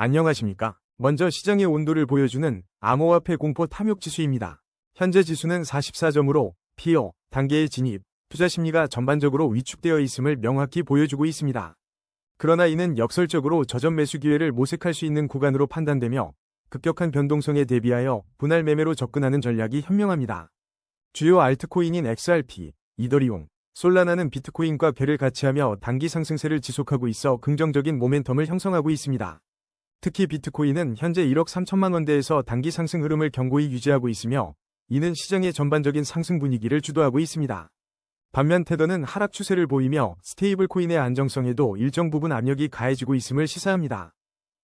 안녕하십니까? 먼저 시장의 온도를 보여주는 암호화폐 공포 탐욕 지수입니다. 현재 지수는 44점으로 피어 단계의 진입, 투자 심리가 전반적으로 위축되어 있음을 명확히 보여주고 있습니다. 그러나 이는 역설적으로 저점 매수 기회를 모색할 수 있는 구간으로 판단되며 급격한 변동성에 대비하여 분할 매매로 접근하는 전략이 현명합니다. 주요 알트코인인 XRP, 이더리움, 솔라나는 비트코인과 궤를 같이하며 단기 상승세를 지속하고 있어 긍정적인 모멘텀을 형성하고 있습니다. 특히 비트코인은 현재 1억 3천만 원대에서 단기 상승 흐름을 견고히 유지하고 있으며 이는 시장의 전반적인 상승 분위기를 주도하고 있습니다. 반면 테더는 하락 추세를 보이며 스테이블 코인의 안정성에도 일정 부분 압력이 가해지고 있음을 시사합니다.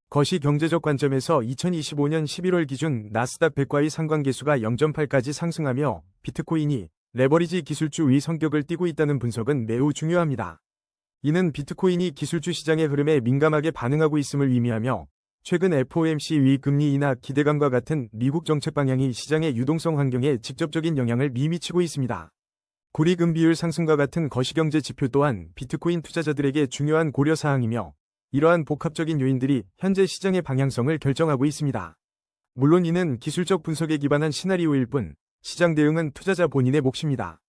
거시 경제적 관점에서 2025년 11월 기준 나스닥 100과의 상관계수가 0.8까지 상승하며 비트코인이 레버리지 기술주의 성격을 띠고 있다는 분석은 매우 중요합니다. 이는 비트코인이 기술주 시장의 흐름에 민감하게 반응하고 있음을 의미하며 최근 FOMC 위 금리 인하 기대감과 같은 미국 정책 방향이 시장의 유동성 환경에 직접적인 영향을 미치고 있습니다. 구리금 비율 상승과 같은 거시경제 지표 또한 비트코인 투자자들에게 중요한 고려사항이며 이러한 복합적인 요인들이 현재 시장의 방향성을 결정하고 있습니다. 물론 이는 기술적 분석에 기반한 시나리오일 뿐 시장 대응은 투자자 본인의 몫입니다.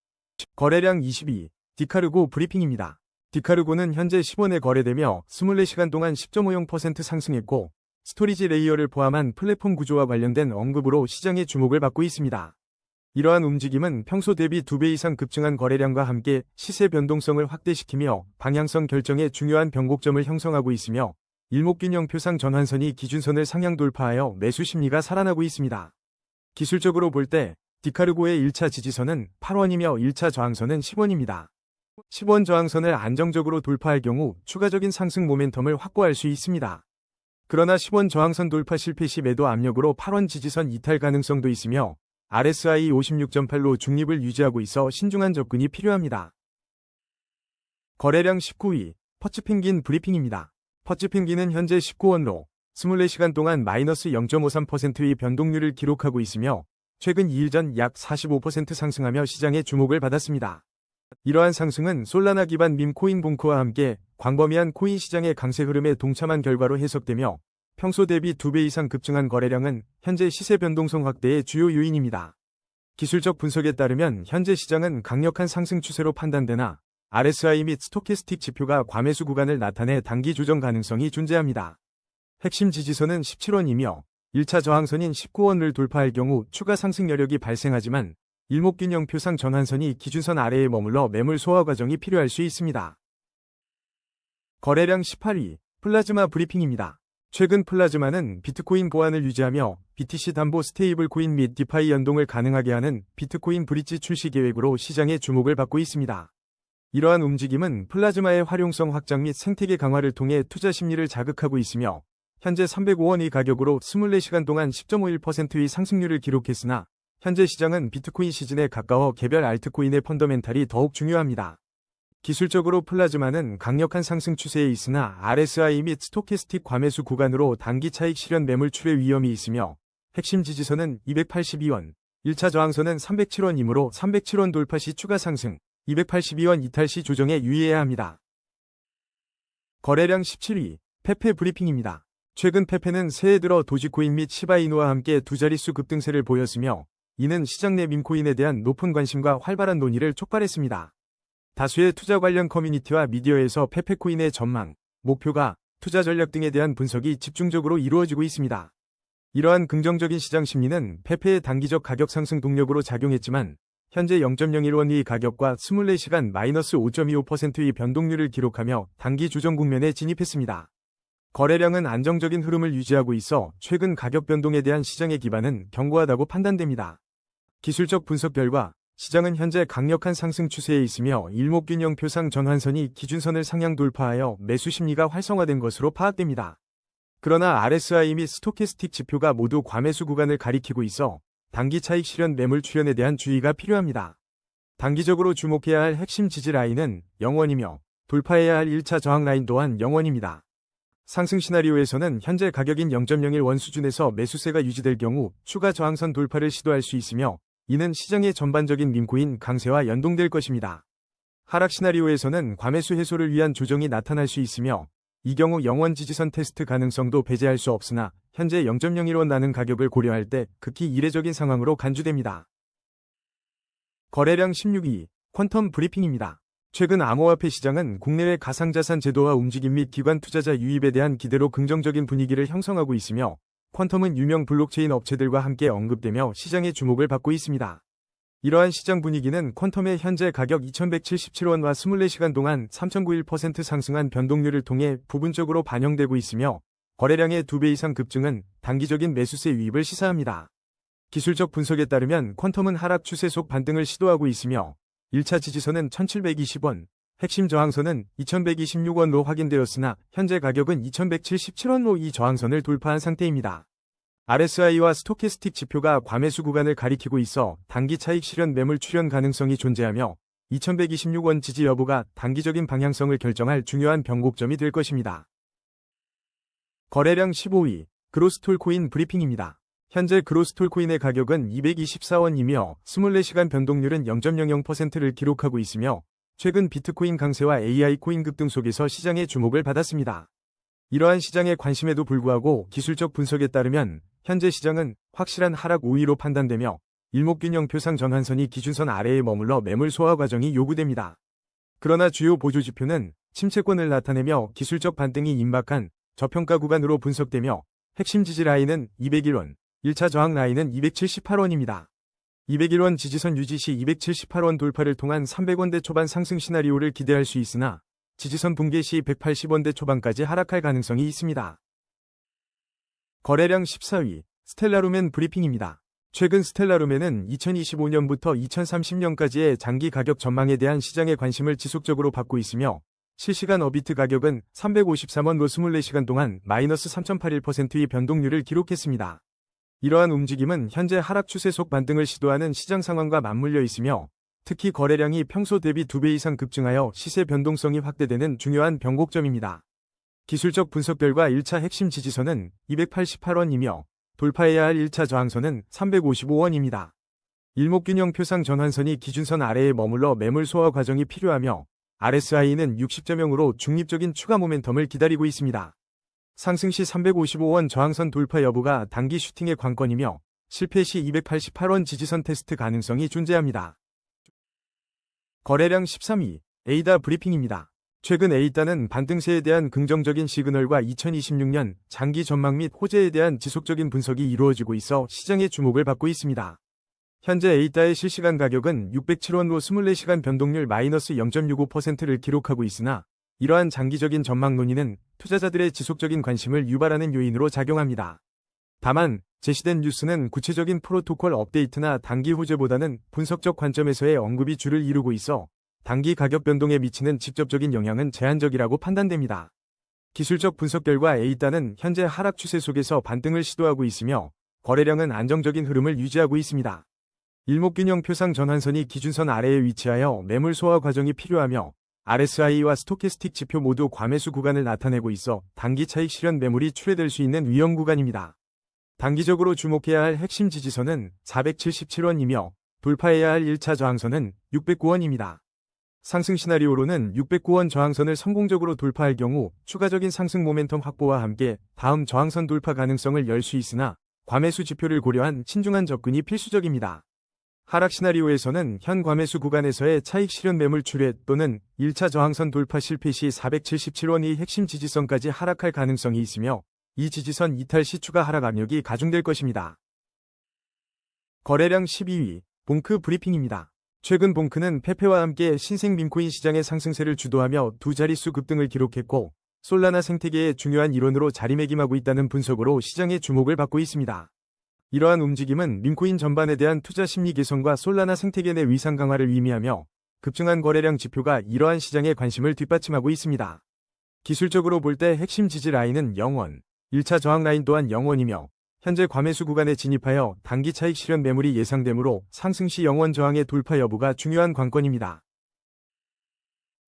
거래량 22, 디카르고 브리핑입니다. 디카르고는 현재 10원에 거래되며 24시간 동안 10.50% 상승했고 스토리지 레이어를 포함한 플랫폼 구조와 관련된 언급으로 시장의 주목을 받고 있습니다. 이러한 움직임은 평소 대비 2배 이상 급증한 거래량과 함께 시세 변동성을 확대시키며 방향성 결정에 중요한 변곡점을 형성하고 있으며 일목균형표상 전환선이 기준선을 상향 돌파하여 매수 심리가 살아나고 있습니다. 기술적으로 볼 때 디카르고의 1차 지지선은 8원이며 1차 저항선은 10원입니다. 10원 저항선을 안정적으로 돌파할 경우 추가적인 상승 모멘텀을 확보할 수 있습니다. 그러나 10원 저항선 돌파 실패 시 매도 압력으로 8원 지지선 이탈 가능성도 있으며 RSI 56.8로 중립을 유지하고 있어 신중한 접근이 필요합니다. 거래량 19위, 퍼츠펭귄 브리핑입니다. 퍼츠펭귄은 현재 19원로 24시간 동안 마이너스 0.53%의 변동률을 기록하고 있으며 최근 2일 전 약 45% 상승하며 시장의 주목을 받았습니다. 이러한 상승은 솔라나 기반 밈 코인 붕크와 함께 광범위한 코인 시장의 강세 흐름에 동참한 결과로 해석되며 평소 대비 2배 이상 급증한 거래량은 현재 시세 변동성 확대의 주요 요인입니다. 기술적 분석에 따르면 현재 시장은 강력한 상승 추세로 판단되나 RSI 및 스토캐스틱 지표가 과매수 구간을 나타내 단기 조정 가능성이 존재합니다. 핵심 지지선은 17원이며 1차 저항선인 19원을 돌파할 경우 추가 상승 여력이 발생하지만 일목균형표상 전환선이 기준선 아래에 머물러 매물 소화 과정이 필요할 수 있습니다. 거래량 18위, 플라즈마 브리핑입니다. 최근 플라즈마는 비트코인 보안을 유지하며 BTC 담보 스테이블 코인 및 디파이 연동을 가능하게 하는 비트코인 브릿지 출시 계획으로 시장의 주목을 받고 있습니다. 이러한 움직임은 플라즈마의 활용성 확장 및 생태계 강화를 통해 투자 심리를 자극하고 있으며 현재 305원의 가격으로 24시간 동안 10.51%의 상승률을 기록했으나 현재 시장은 비트코인 시즌에 가까워 개별 알트코인의 펀더멘탈이 더욱 중요합니다. 기술적으로 플라즈마는 강력한 상승 추세에 있으나 RSI 및 스토캐스틱 과매수 구간으로 단기 차익 실현 매물 출회 위험이 있으며 핵심 지지선은 282원, 1차 저항선은 307원이므로 307원 돌파 시 추가 상승, 282원 이탈 시 조정에 유의해야 합니다. 거래량 17위, 페페 브리핑입니다. 최근 페페는 새해 들어 도지코인 및 시바이누와 함께 두 자릿수 급등세를 보였으며 이는 시장 내 밈코인에 대한 높은 관심과 활발한 논의를 촉발했습니다. 다수의 투자 관련 커뮤니티와 미디어에서 페페코인의 전망, 목표가, 투자 전략 등에 대한 분석이 집중적으로 이루어지고 있습니다. 이러한 긍정적인 시장 심리는 페페의 단기적 가격 상승 동력으로 작용했지만 현재 0.01원의 가격과 24시간 마이너스 5.25%의 변동률을 기록하며 단기 조정 국면에 진입했습니다. 거래량은 안정적인 흐름을 유지하고 있어 최근 가격 변동에 대한 시장의 기반은 견고하다고 판단됩니다. 기술적 분석 결과 시장은 현재 강력한 상승 추세에 있으며 일목균형표상 전환선이 기준선을 상향 돌파하여 매수 심리가 활성화된 것으로 파악됩니다. 그러나 RSI 및 스토캐스틱 지표가 모두 과매수 구간을 가리키고 있어 단기 차익 실현 매물 출현에 대한 주의가 필요합니다. 단기적으로 주목해야 할 핵심 지지 라인은 0원이며 돌파해야 할 1차 저항 라인 또한 0원입니다. 상승 시나리오에서는 현재 가격인 0.01원 수준에서 매수세가 유지될 경우 추가 저항선 돌파를 시도할 수 있으며 이는 시장의 전반적인 밈코인 강세와 연동될 것입니다. 하락 시나리오에서는 과매수 해소를 위한 조정이 나타날 수 있으며 이 경우 영원 지지선 테스트 가능성도 배제할 수 없으나 현재 0.01원 나는 가격을 고려할 때 극히 이례적인 상황으로 간주됩니다. 거래량 16위, 퀀텀 브리핑입니다. 최근 암호화폐 시장은 국내외 가상자산 제도화 움직임 및 기관 투자자 유입에 대한 기대로 긍정적인 분위기를 형성하고 있으며 퀀텀은 유명 블록체인 업체들과 함께 언급되며 시장의 주목을 받고 있습니다. 이러한 시장 분위기는 퀀텀의 현재 가격 2177원과 24시간 동안 3.91% 상승한 변동률을 통해 부분적으로 반영되고 있으며 거래량의 2배 이상 급증은 단기적인 매수세 유입을 시사합니다. 기술적 분석에 따르면 퀀텀은 하락 추세 속 반등을 시도하고 있으며 1차 지지선은 1720원, 핵심 저항선은 2126원로 확인되었으나 현재 가격은 2177원로 이 저항선을 돌파한 상태입니다. RSI와 스토캐스틱 지표가 과매수 구간을 가리키고 있어 단기 차익 실현 매물 출현 가능성이 존재하며 2126원 지지 여부가 단기적인 방향성을 결정할 중요한 변곡점이 될 것입니다. 거래량 15위, 그로스톨코인 브리핑입니다. 현재 그로스톨코인의 가격은 224원이며 24시간 변동률은 0.00%를 기록하고 있으며 최근 비트코인 강세와 AI 코인 급등 속에서 시장의 주목을 받았습니다. 이러한 시장의 관심에도 불구하고 기술적 분석에 따르면 현재 시장은 확실한 하락 우위로 판단되며 일목균형 표상 전환선이 기준선 아래에 머물러 매물 소화 과정이 요구됩니다. 그러나 주요 보조지표는 침체권을 나타내며 기술적 반등이 임박한 저평가 구간으로 분석되며 핵심 지지 라인은 201원, 1차 저항 라인은 278원입니다. 201원 지지선 유지 시 278원 돌파를 통한 300원대 초반 상승 시나리오를 기대할 수 있으나 지지선 붕괴 시 180원대 초반까지 하락할 가능성이 있습니다. 거래량 14위, 스텔라루멘 브리핑입니다. 최근 스텔라루멘은 2025년부터 2030년까지의 장기 가격 전망에 대한 시장의 관심을 지속적으로 받고 있으며 실시간 어비트 가격은 353원로 24시간 동안 마이너스 3.81%의 변동률을 기록했습니다. 이러한 움직임은 현재 하락 추세 속 반등을 시도하는 시장 상황과 맞물려 있으며 특히 거래량이 평소 대비 2배 이상 급증하여 시세 변동성이 확대되는 중요한 변곡점입니다. 기술적 분석 결과 1차 핵심 지지선은 288원이며 돌파해야 할 1차 저항선은 355원입니다. 일목균형 표상 전환선이 기준선 아래에 머물러 매물 소화 과정이 필요하며 RSI는 60.0으로 중립적인 추가 모멘텀을 기다리고 있습니다. 상승 시 355원 저항선 돌파 여부가 단기 슈팅의 관건이며 실패 시 288원 지지선 테스트 가능성이 존재합니다. 거래량 13위, 에이다 브리핑입니다. 최근 에이다는 반등세에 대한 긍정적인 시그널과 2026년 장기 전망 및 호재에 대한 지속적인 분석이 이루어지고 있어 시장의 주목을 받고 있습니다. 현재 에이다의 실시간 가격은 607원로 24시간 변동률 마이너스 0.65%를 기록하고 있으나 이러한 장기적인 전망 논의는 투자자들의 지속적인 관심을 유발하는 요인으로 작용합니다. 다만 제시된 뉴스는 구체적인 프로토콜 업데이트나 단기 호재보다는 분석적 관점에서의 언급이 주를 이루고 있어 단기 가격 변동에 미치는 직접적인 영향은 제한적이라고 판단됩니다. 기술적 분석 결과 에이다는 현재 하락 추세 속에서 반등을 시도하고 있으며 거래량은 안정적인 흐름을 유지하고 있습니다. 일목균형 표상 전환선이 기준선 아래에 위치하여 매물 소화 과정이 필요하며 RSI와 스토캐스틱 지표 모두 과매수 구간을 나타내고 있어 단기 차익 실현 매물이 출회될 수 있는 위험 구간입니다. 단기적으로 주목해야 할 핵심 지지선은 477원이며 돌파해야 할 1차 저항선은 609원입니다. 상승 시나리오로는 609원 저항선을 성공적으로 돌파할 경우 추가적인 상승 모멘텀 확보와 함께 다음 저항선 돌파 가능성을 열 수 있으나 과매수 지표를 고려한 신중한 접근이 필수적입니다. 하락 시나리오에서는 현 과매수 구간에서의 차익 실현 매물 출회 또는 1차 저항선 돌파 실패 시 477원이 핵심 지지선까지 하락할 가능성이 있으며 이 지지선 이탈 시 추가 하락 압력이 가중될 것입니다. 거래량 12위, 봉크 브리핑입니다. 최근 봉크는 페페와 함께 신생 밈코인 시장의 상승세를 주도하며 두 자릿수 급등을 기록했고 솔라나 생태계의 중요한 일원으로 자리매김하고 있다는 분석으로 시장의 주목을 받고 있습니다. 이러한 움직임은 밈코인 전반에 대한 투자 심리 개선과 솔라나 생태계 내 위상 강화를 의미하며 급증한 거래량 지표가 이러한 시장의 관심을 뒷받침하고 있습니다. 기술적으로 볼 때 핵심 지지 라인은 0원, 1차 저항 라인 또한 0원이며 현재 과매수 구간에 진입하여 단기 차익 실현 매물이 예상되므로 상승 시 0원 저항의 돌파 여부가 중요한 관건입니다.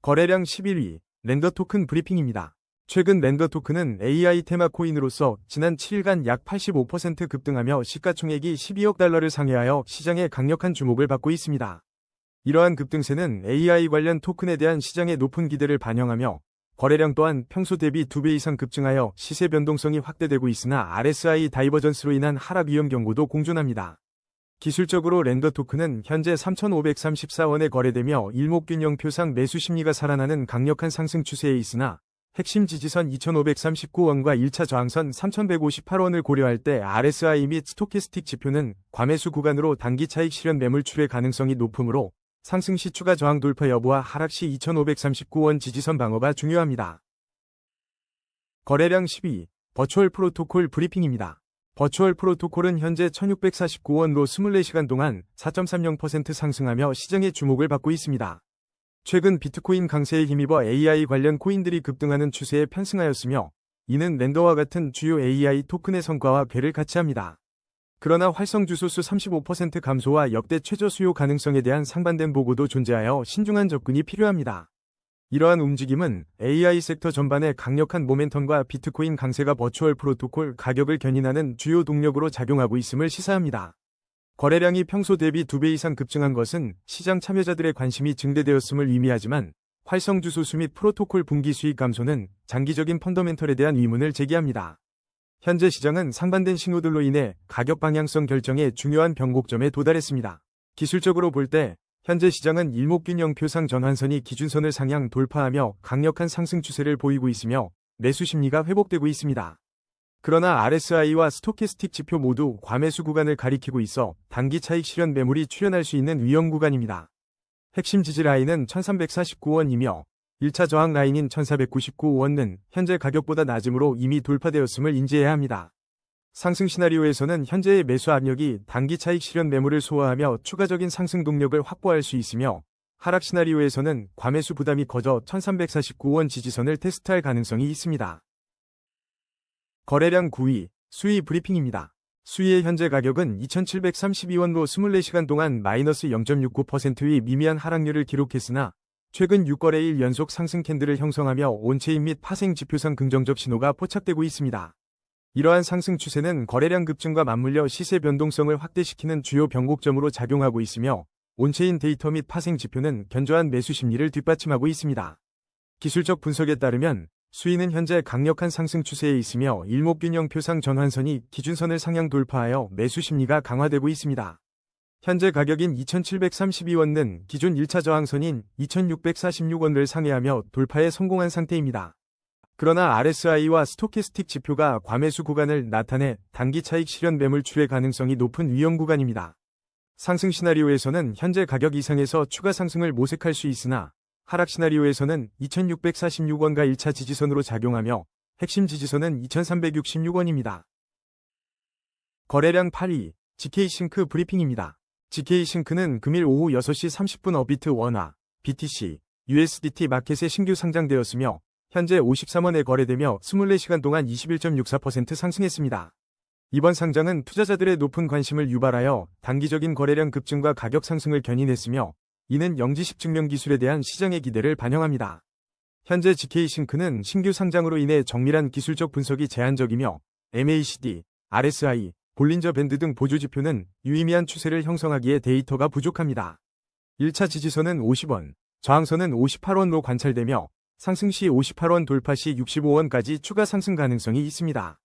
거래량 11위, 렌더 토큰 브리핑입니다. 최근 렌더 토큰은 AI 테마 코인으로서 지난 7일간 약 85% 급등하며 시가총액이 12억 달러를 상회하여 시장의 강력한 주목을 받고 있습니다. 이러한 급등세는 AI 관련 토큰에 대한 시장의 높은 기대를 반영하며 거래량 또한 평소 대비 2배 이상 급증하여 시세 변동성이 확대되고 있으나 RSI 다이버전스로 인한 하락 위험 경고도 공존합니다. 기술적으로 랜더 토큰은 현재 3,534원에 거래되며 일목균형표상 매수 심리가 살아나는 강력한 상승 추세에 있으나 핵심 지지선 2,539원과 1차 저항선 3,158원을 고려할 때 RSI 및 스토캐스틱 지표는 과매수 구간으로 단기 차익 실현 매물 출회 가능성이 높으므로 상승 시 추가 저항 돌파 여부와 하락 시 2,539원 지지선 방어가 중요합니다. 거래량 12. 버추얼 프로토콜 브리핑입니다. 버추얼 프로토콜은 현재 1,649원로 24시간 동안 4.30% 상승하며 시장의 주목을 받고 있습니다. 최근 비트코인 강세에 힘입어 AI 관련 코인들이 급등하는 추세에 편승하였으며 이는 랜더와 같은 주요 AI 토큰의 성과와 궤를 같이 합니다. 그러나 활성 주소수 35% 감소와 역대 최저 수요 가능성에 대한 상반된 보고도 존재하여 신중한 접근이 필요합니다. 이러한 움직임은 AI 섹터 전반의 강력한 모멘텀과 비트코인 강세가 버추얼 프로토콜 가격을 견인하는 주요 동력으로 작용하고 있음을 시사합니다. 거래량이 평소 대비 2배 이상 급증한 것은 시장 참여자들의 관심이 증대되었음을 의미하지만 활성 주소수 및 프로토콜 분기 수익 감소는 장기적인 펀더멘털에 대한 의문을 제기합니다. 현재 시장은 상반된 신호들로 인해 가격 방향성 결정의 중요한 변곡점에 도달했습니다. 기술적으로 볼 때 현재 시장은 일목균형표상 전환선이 기준선을 상향 돌파하며 강력한 상승 추세를 보이고 있으며 매수 심리가 회복되고 있습니다. 그러나 RSI와 스토캐스틱 지표 모두 과매수 구간을 가리키고 있어 단기 차익 실현 매물이 출현할 수 있는 위험 구간입니다. 핵심 지지 라인은 1,349원이며 1차 저항 라인인 1,499원은 현재 가격보다 낮음으로 이미 돌파되었음을 인지해야 합니다. 상승 시나리오에서는 현재의 매수 압력이 단기 차익 실현 매물을 소화하며 추가적인 상승 동력을 확보할 수 있으며 하락 시나리오에서는 과매수 부담이 커져 1,349원 지지선을 테스트할 가능성이 있습니다. 거래량 9위, 수위 브리핑입니다. 수위의 현재 가격은 2,732원로 24시간 동안 마이너스 0.69%의 미미한 하락률을 기록했으나 최근 6거래일 연속 상승 캔들을 형성하며 온체인 및 파생 지표상 긍정적 신호가 포착되고 있습니다. 이러한 상승 추세는 거래량 급증과 맞물려 시세 변동성을 확대시키는 주요 변곡점으로 작용하고 있으며 온체인 데이터 및 파생 지표는 견조한 매수 심리를 뒷받침하고 있습니다. 기술적 분석에 따르면 수위는 현재 강력한 상승 추세에 있으며 일목균형표상 전환선이 기준선을 상향 돌파하여 매수 심리가 강화되고 있습니다. 현재 가격인 2,732원은 기존 1차 저항선인 2,646원을 상회하며 돌파에 성공한 상태입니다. 그러나 RSI와 스토캐스틱 지표가 과매수 구간을 나타내 단기 차익 실현 매물 출회 가능성이 높은 위험 구간입니다. 상승 시나리오에서는 현재 가격 이상에서 추가 상승을 모색할 수 있으나 하락 시나리오에서는 2,646원가 1차 지지선으로 작용하며 핵심 지지선은 2,366원입니다. 거래량 8위, GK싱크 브리핑입니다. GK싱크는 금일 오후 6시 30분 어비트 원화, BTC, USDT 마켓에 신규 상장되었으며 현재 53원에 거래되며 24시간 동안 21.64% 상승했습니다. 이번 상장은 투자자들의 높은 관심을 유발하여 단기적인 거래량 급증과 가격 상승을 견인했으며 이는 영지식 증명 기술에 대한 시장의 기대를 반영합니다. 현재 GK싱크는 신규 상장으로 인해 정밀한 기술적 분석이 제한적이며 MACD, RSI, 볼린저 밴드 등 보조지표는 유의미한 추세를 형성하기에 데이터가 부족합니다. 1차 지지선은 50원, 저항선은 58원으로 관찰되며 상승 시 58원 돌파 시 65원까지 추가 상승 가능성이 있습니다.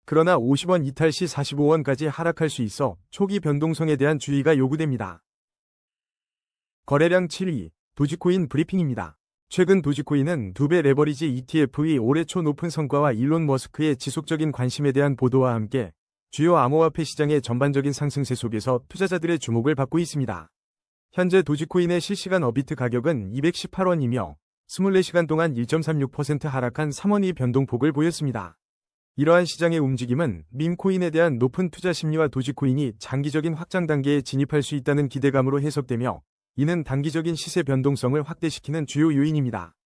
그러나 50원 이탈 시 45원까지 하락할 수 있어 초기 변동성에 대한 주의가 요구됩니다. 거래량 7위, 도지코인 브리핑입니다. 최근 도지코인은 2배 레버리지 ETF의 올해 초 높은 성과와 일론 머스크의 지속적인 관심에 대한 보도와 함께 주요 암호화폐 시장의 전반적인 상승세 속에서 투자자들의 주목을 받고 있습니다. 현재 도지코인의 실시간 어비트 가격은 218원이며 24시간 동안 1.36% 하락한 3원의 변동폭을 보였습니다. 이러한 시장의 움직임은 밈코인에 대한 높은 투자 심리와 도지코인이 장기적인 확장 단계에 진입할 수 있다는 기대감으로 해석되며 이는 단기적인 시세 변동성을 확대시키는 주요 요인입니다.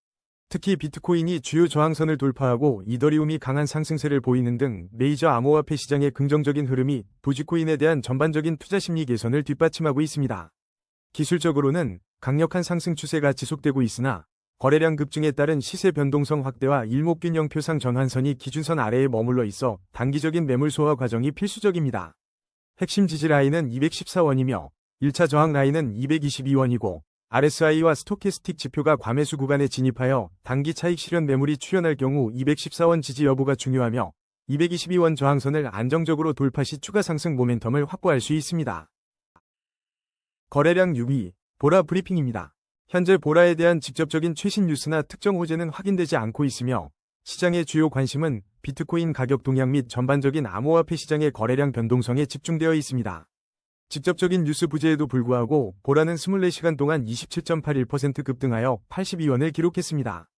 특히 비트코인이 주요 저항선을 돌파하고 이더리움이 강한 상승세를 보이는 등 메이저 암호화폐 시장의 긍정적인 흐름이 도지코인에 대한 전반적인 투자 심리 개선을 뒷받침하고 있습니다. 기술적으로는 강력한 상승 추세가 지속되고 있으나 거래량 급증에 따른 시세 변동성 확대와 일목균형표상 전환선이 기준선 아래에 머물러 있어 단기적인 매물 소화 과정이 필수적입니다. 핵심 지지 라인은 214원이며 1차 저항 라인은 222원이고 RSI와 스토캐스틱 지표가 과매수 구간에 진입하여 단기 차익 실현 매물이 출현할 경우 214원 지지 여부가 중요하며 222원 저항선을 안정적으로 돌파 시 추가 상승 모멘텀을 확보할 수 있습니다. 거래량 6위, 보라 브리핑입니다. 현재 보라에 대한 직접적인 최신 뉴스나 특정 호재는 확인되지 않고 있으며 시장의 주요 관심은 비트코인 가격 동향 및 전반적인 암호화폐 시장의 거래량 변동성에 집중되어 있습니다. 직접적인 뉴스 부재에도 불구하고 보라는 24시간 동안 27.81% 급등하여 82원을 기록했습니다.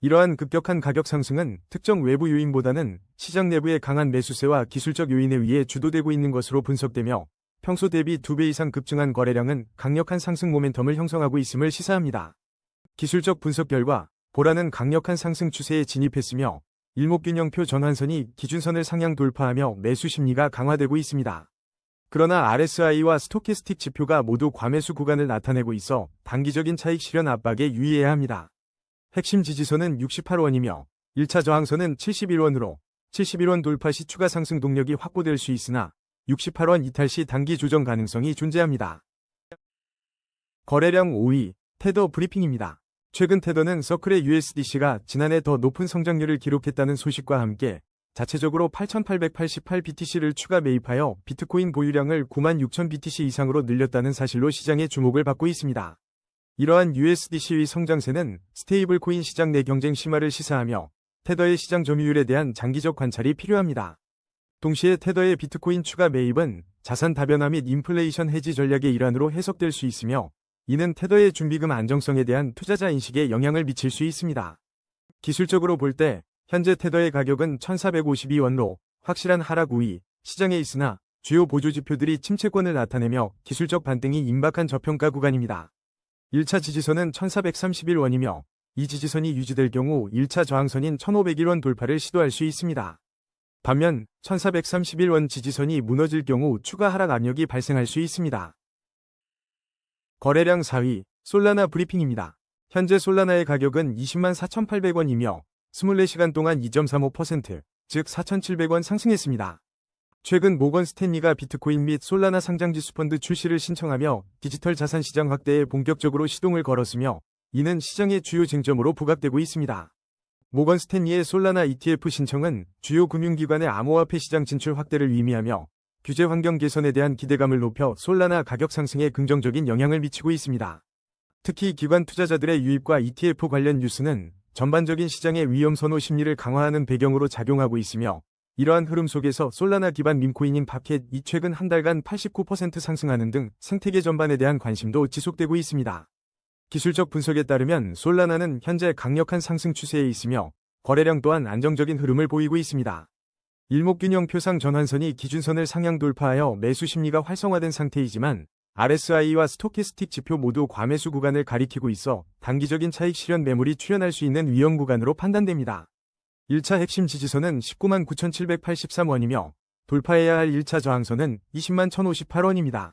이러한 급격한 가격 상승은 특정 외부 요인보다는 시장 내부의 강한 매수세와 기술적 요인에 의해 주도되고 있는 것으로 분석되며 평소 대비 2배 이상 급증한 거래량은 강력한 상승 모멘텀을 형성하고 있음을 시사합니다. 기술적 분석 결과 보라는 강력한 상승 추세에 진입했으며 일목균형표 전환선이 기준선을 상향 돌파하며 매수 심리가 강화되고 있습니다. 그러나 RSI와 스토캐스틱 지표가 모두 과매수 구간을 나타내고 있어 단기적인 차익 실현 압박에 유의해야 합니다. 핵심 지지선은 68원이며 1차 저항선은 71원으로 71원 돌파 시 추가 상승 동력이 확보될 수 있으나 68원 이탈 시 단기 조정 가능성이 존재합니다. 거래량 5위, 테더 브리핑입니다. 최근 테더는 서클의 USDC가 지난해 더 높은 성장률을 기록했다는 소식과 함께 자체적으로 8,888BTC를 추가 매입하여 비트코인 보유량을 96,000BTC 이상으로 늘렸다는 사실로 시장의 주목을 받고 있습니다. 이러한 USDC의 성장세는 스테이블 코인 시장 내 경쟁 심화를 시사하며 테더의 시장 점유율에 대한 장기적 관찰이 필요합니다. 동시에 테더의 비트코인 추가 매입은 자산 다변화 및 인플레이션 해지 전략의 일환으로 해석될 수 있으며 이는 테더의 준비금 안정성에 대한 투자자 인식에 영향을 미칠 수 있습니다. 기술적으로 볼 때 현재 테더의 가격은 1,452원로 확실한 하락 우위 시장에 있으나 주요 보조 지표들이 침체권을 나타내며 기술적 반등이 임박한 저평가 구간입니다. 1차 지지선은 1,431원이며 이 지지선이 유지될 경우 1차 저항선인 1,501원 돌파를 시도할 수 있습니다. 반면 1,431원 지지선이 무너질 경우 추가 하락 압력이 발생할 수 있습니다. 거래량 4위, 솔라나 브리핑입니다. 현재 솔라나의 가격은 204,800원이며 24시간 동안 2.35%, 즉 4,700원 상승했습니다. 최근 모건 스탠리가 비트코인 및 솔라나 상장지수 펀드 출시를 신청하며 디지털 자산 시장 확대에 본격적으로 시동을 걸었으며 이는 시장의 주요 쟁점으로 부각되고 있습니다. 모건 스탠리의 솔라나 ETF 신청은 주요 금융기관의 암호화폐 시장 진출 확대를 의미하며 규제 환경 개선에 대한 기대감을 높여 솔라나 가격 상승에 긍정적인 영향을 미치고 있습니다. 특히 기관 투자자들의 유입과 ETF 관련 뉴스는 전반적인 시장의 위험 선호 심리를 강화하는 배경으로 작용하고 있으며 이러한 흐름 속에서 솔라나 기반 밈코인인 팝캣이 최근 한 달간 89% 상승하는 등 생태계 전반에 대한 관심도 지속되고 있습니다. 기술적 분석에 따르면 솔라나는 현재 강력한 상승 추세에 있으며 거래량 또한 안정적인 흐름을 보이고 있습니다. 일목균형 표상 전환선이 기준선을 상향 돌파하여 매수 심리가 활성화된 상태이지만 RSI와 스토캐스틱 지표 모두 과매수 구간을 가리키고 있어 단기적인 차익 실현 매물이 출현할 수 있는 위험 구간으로 판단됩니다. 1차 핵심 지지선은 191,783원이며 돌파해야 할 1차 저항선은 201,058원입니다.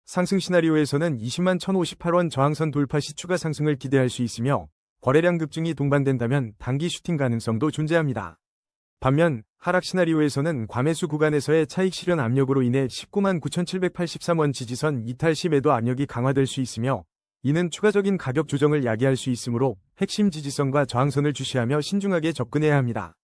상승 시나리오에서는 201,058원 저항선 돌파 시 추가 상승을 기대할 수 있으며 거래량 급증이 동반된다면 단기 슈팅 가능성도 존재합니다. 반면 하락 시나리오에서는 과매수 구간에서의 차익 실현 압력으로 인해 199,783원 지지선 이탈 시 매도 압력이 강화될 수 있으며 이는 추가적인 가격 조정을 야기할 수 있으므로 핵심 지지선과 저항선을 주시하며 신중하게 접근해야 합니다.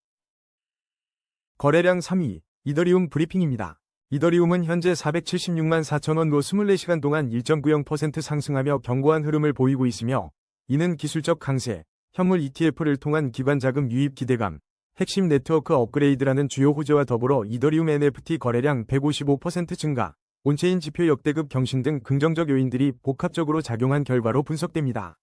거래량 3위, 이더리움 브리핑입니다. 이더리움은 현재 476만 4천원로 24시간 동안 1.90% 상승하며 견고한 흐름을 보이고 있으며 이는 기술적 강세, 현물 ETF를 통한 기관 자금 유입 기대감, 핵심 네트워크 업그레이드라는 주요 호재와 더불어 이더리움 NFT 거래량 155% 증가, 온체인 지표 역대급 경신 등 긍정적 요인들이 복합적으로 작용한 결과로 분석됩니다.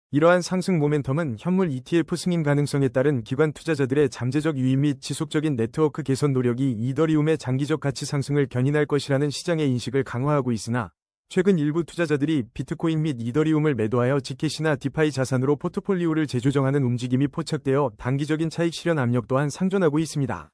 이러한 상승 모멘텀은 현물 ETF 승인 가능성에 따른 기관 투자자들의 잠재적 유입 및 지속적인 네트워크 개선 노력이 이더리움의 장기적 가치 상승을 견인할 것이라는 시장의 인식을 강화하고 있으나 최근 일부 투자자들이 비트코인 및 이더리움을 매도하여 지켓이나 디파이 자산으로 포트폴리오를 재조정하는 움직임이 포착되어 단기적인 차익 실현 압력 또한 상존하고 있습니다.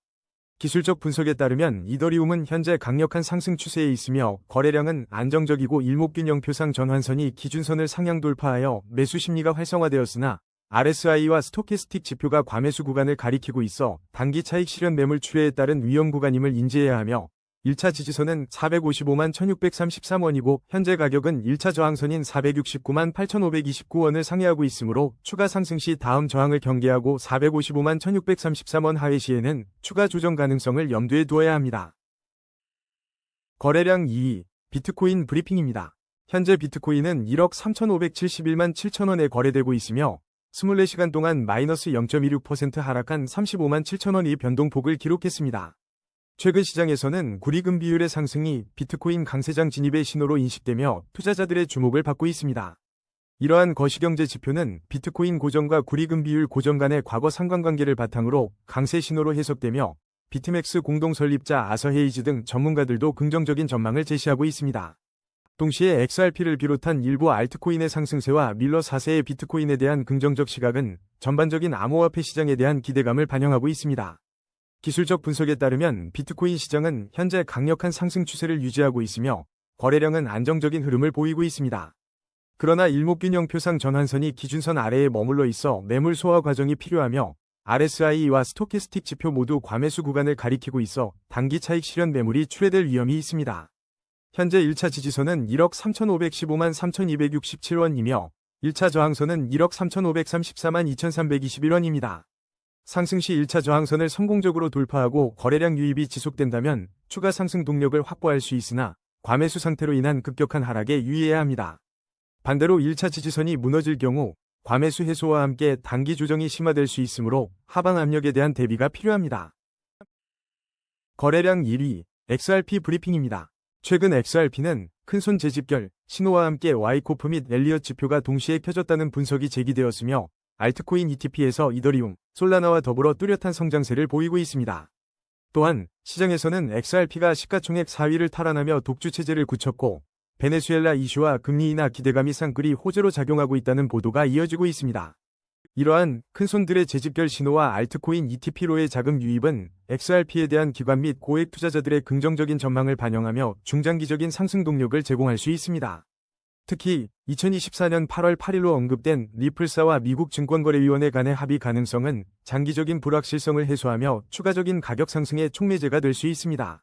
기술적 분석에 따르면 이더리움은 현재 강력한 상승 추세에 있으며 거래량은 안정적이고 일목균형 표상 전환선이 기준선을 상향 돌파하여 매수 심리가 활성화되었으나 RSI와 스토캐스틱 지표가 과매수 구간을 가리키고 있어 단기 차익 실현 매물 출회에 따른 위험 구간임을 인지해야 하며 1차 지지선은 455만 1633원이고 현재 가격은 1차 저항선인 469만 8529원을 상회하고 있으므로 추가 상승 시 다음 저항을 경계하고 455만 1633원 하회 시에는 추가 조정 가능성을 염두에 두어야 합니다. 거래량 2위, 비트코인 브리핑입니다. 현재 비트코인은 1억 3,571만 7천원에 거래되고 있으며 24시간 동안 마이너스 0.26% 하락한 35만 7천원의 변동폭을 기록했습니다. 최근 시장에서는 구리금 비율의 상승이 비트코인 강세장 진입의 신호로 인식되며 투자자들의 주목을 받고 있습니다. 이러한 거시경제 지표는 비트코인 고정과 구리금 비율 고정 간의 과거 상관관계를 바탕으로 강세 신호로 해석되며 비트맥스 공동 설립자 아서 헤이즈 등 전문가들도 긍정적인 전망을 제시하고 있습니다. 동시에 XRP를 비롯한 일부 알트코인의 상승세와 밀러 4세의 비트코인에 대한 긍정적 시각은 전반적인 암호화폐 시장에 대한 기대감을 반영하고 있습니다. 기술적 분석에 따르면 비트코인 시장은 현재 강력한 상승 추세를 유지하고 있으며 거래량은 안정적인 흐름을 보이고 있습니다. 그러나 일목균형 표상 전환선이 기준선 아래에 머물러 있어 매물 소화 과정이 필요하며 RSI와 스토캐스틱 지표 모두 과매수 구간을 가리키고 있어 단기 차익 실현 매물이 출회될 위험이 있습니다. 현재 1차 지지선은 1억 3,515만 3,267원이며 1차 저항선은 1억 3,534만 2,321원입니다. 상승 시 1차 저항선을 성공적으로 돌파하고 거래량 유입이 지속된다면 추가 상승 동력을 확보할 수 있으나 과매수 상태로 인한 급격한 하락에 유의해야 합니다. 반대로 1차 지지선이 무너질 경우 과매수 해소와 함께 단기 조정이 심화될 수 있으므로 하방 압력에 대한 대비가 필요합니다. 거래량 1위, XRP 브리핑입니다. 최근 XRP는 큰손 재집결, 신호와 함께 와이코프 및 엘리엇 지표가 동시에 켜졌다는 분석이 제기되었으며 알트코인 ETP에서 이더리움, 솔라나와 더불어 뚜렷한 성장세를 보이고 있습니다. 또한 시장에서는 XRP가 시가총액 4위를 탈환하며 독주 체제를 굳혔고 베네수엘라 이슈와 금리 인하 기대감이 쌍끌이 호재로 작용하고 있다는 보도가 이어지고 있습니다. 이러한 큰손들의 재집결 신호와 알트코인 ETP로의 자금 유입은 XRP에 대한 기관 및 고액 투자자들의 긍정적인 전망을 반영하며 중장기적인 상승 동력을 제공할 수 있습니다. 특히 2024년 8월 8일로 언급된 리플사와 미국 증권거래위원회 간의 합의 가능성은 장기적인 불확실성을 해소하며 추가적인 가격 상승의 촉매제가 될 수 있습니다.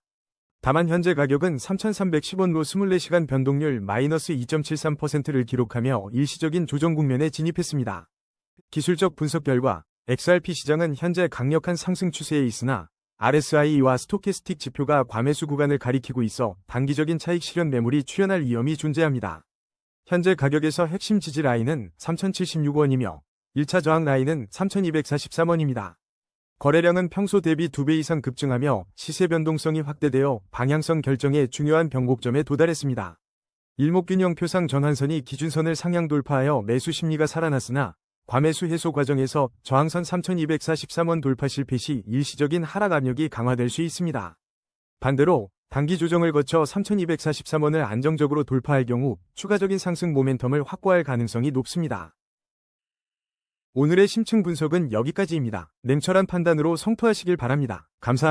다만 현재 가격은 3,310원로 24시간 변동률 마이너스 2.73%를 기록하며 일시적인 조정 국면에 진입했습니다. 기술적 분석 결과 XRP 시장은 현재 강력한 상승 추세에 있으나 RSI와 스토캐스틱 지표가 과매수 구간을 가리키고 있어 단기적인 차익 실현 매물이 출현할 위험이 존재합니다. 현재 가격에서 핵심 지지 라인은 3,076원이며 1차 저항 라인은 3,243원입니다. 거래량은 평소 대비 2배 이상 급증하며 시세 변동성이 확대되어 방향성 결정의 중요한 변곡점에 도달했습니다. 일목균형 표상 전환선이 기준선을 상향 돌파하여 매수 심리가 살아났으나 과매수 해소 과정에서 저항선 3,243원 돌파 실패 시 일시적인 하락 압력이 강화될 수 있습니다. 반대로 단기 조정을 거쳐 3,243원을 안정적으로 돌파할 경우 추가적인 상승 모멘텀을 확보할 가능성이 높습니다. 오늘의 심층 분석은 여기까지입니다. 냉철한 판단으로 성투하시길 바랍니다. 감사합니다.